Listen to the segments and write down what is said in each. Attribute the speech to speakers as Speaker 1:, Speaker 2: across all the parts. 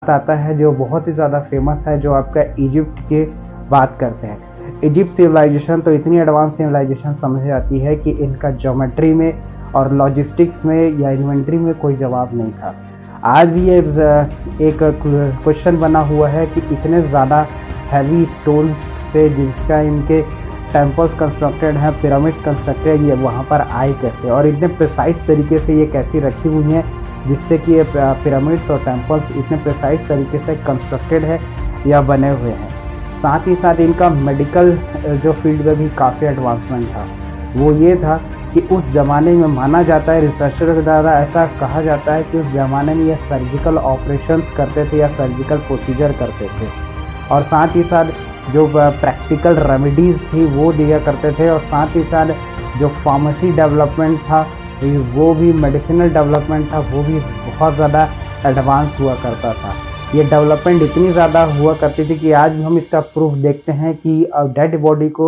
Speaker 1: बात आता है जो बहुत ही ज़्यादा फेमस है, जो आपका इजिप्ट की बात करते हैं। इजिप्ट सिविलाइजेशन तो इतनी एडवांस सिविलाइजेशन समझ आती है कि इनका ज्योमेट्री में और लॉजिस्टिक्स में या इन्वेंट्री में कोई जवाब नहीं था। आज भी ये एक क्वेश्चन बना हुआ है कि इतने ज़्यादा हैवी स्टोन्स से जिसका इनके टेम्पल्स कंस्ट्रक्टेड हैं, पिरामिड्स कंस्ट्रक्टेड, ये वहाँ पर आए कैसे, और इतने प्रिसाइज तरीके से ये कैसी रखी हुई हैं जिससे कि ये पिरामिड्स और टेम्पल्स इतने प्रिसाइज तरीके से कंस्ट्रक्टेड है या बने हुए हैं। साथ ही साथ इनका मेडिकल जो फील्ड में भी काफ़ी एडवांसमेंट था। वो ये था कि उस ज़माने में माना जाता है, रिसर्चर के द्वारा ऐसा कहा जाता है कि उस ज़माने में ये सर्जिकल ऑपरेशंस करते थे या सर्जिकल प्रोसीजर करते थे, और साथ ही साथ जो प्रैक्टिकल रेमेडीज़ थी वो दिया करते थे, और साथ ही साथ जो फार्मेसी डेवलपमेंट था, वो भी मेडिसिनल डेवलपमेंट था, वो भी बहुत ज़्यादा एडवांस हुआ करता था। ये डेवलपमेंट इतनी ज़्यादा हुआ करती थी कि आज भी हम इसका प्रूफ देखते हैं कि डेड बॉडी को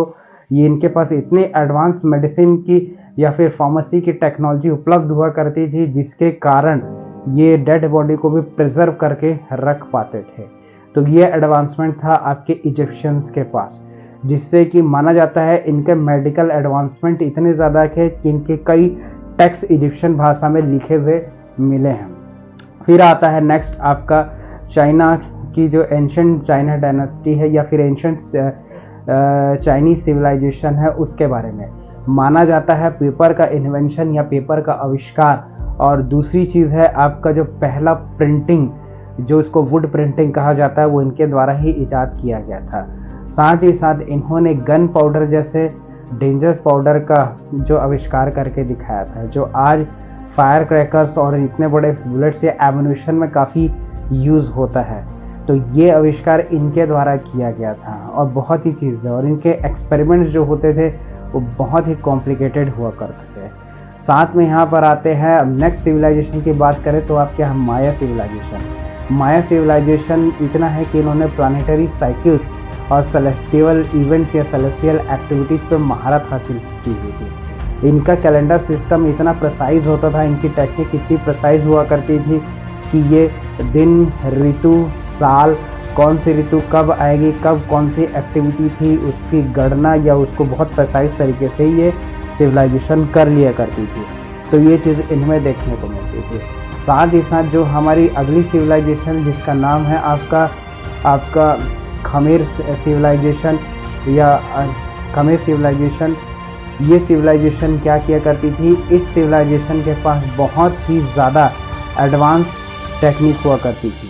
Speaker 1: ये इनके पास इतनी एडवांस मेडिसिन की या फिर फार्मेसी की टेक्नोलॉजी उपलब्ध हुआ करती थी, जिसके कारण ये डेड बॉडी को भी प्रिजर्व करके रख पाते थे। तो ये एडवांसमेंट था आपके इजिप्शियंस के पास, जिससे कि माना जाता है इनके मेडिकल एडवांसमेंट इतने ज़्यादा थे कि इनके कई टेक्स्ट इजिप्शियन भाषा में लिखे हुए मिले हैं। फिर आता है नेक्स्ट आपका चाइना की जो एंशंट चाइना डायनेस्टी है या फिर एंशंट चाइनीज सिविलाइजेशन है, उसके बारे में माना जाता है पेपर का इन्वेंशन या पेपर का आविष्कार, और दूसरी चीज़ है आपका जो पहला प्रिंटिंग, जो इसको वुड प्रिंटिंग कहा जाता है, वो इनके द्वारा ही इजाद किया गया था। साथ ही साथ इन्होंने गन पाउडर जैसे डेंजरस पाउडर का जो आविष्कार करके दिखाया था, जो आज फायर क्रैकर्स और इतने बड़े बुलेट्स या एम्यूनिशन में काफ़ी यूज़ होता है। तो ये आविष्कार इनके द्वारा किया गया था, और बहुत ही चीज़ है, और इनके एक्सपेरिमेंट्स जो होते थे वो बहुत ही कॉम्प्लिकेटेड हुआ करते थे। साथ में यहाँ पर आते हैं, अब नेक्स्ट सिविलाइजेशन की बात करें तो आपके यहाँ माया सिविलाइजेशन। माया सिविलाइजेशन इतना है कि इन्होंने प्लानिटरी साइकिल्स और सेलेस्टियल इवेंट्स या सेलेस्टियल एक्टिविटीज़ पर महारत हासिल की हुई थी। इनका कैलेंडर सिस्टम इतना प्रिसाइज होता था, इनकी टेक्निक इतनी प्रिसाइज हुआ करती थी कि ये दिन, ऋतु, साल, कौन सी ऋतु कब आएगी, कब कौन सी एक्टिविटी थी, उसकी गणना या उसको बहुत प्रिसाइज तरीके से ये सिविलाइजेशन कर लिया करती थी। तो ये चीज़ इनमें देखने को मिलती थी। साथ ही साथ जो हमारी अगली सिविलाइजेशन जिसका नाम है आपका खमेर सिविलाइजेशन या खमेर सिविलाइजेशन, ये सिविलाइजेशन क्या किया करती थी, इस सिविलाइजेशन के पास बहुत ही ज़्यादा एडवांस टेक्निक हुआ करती थी।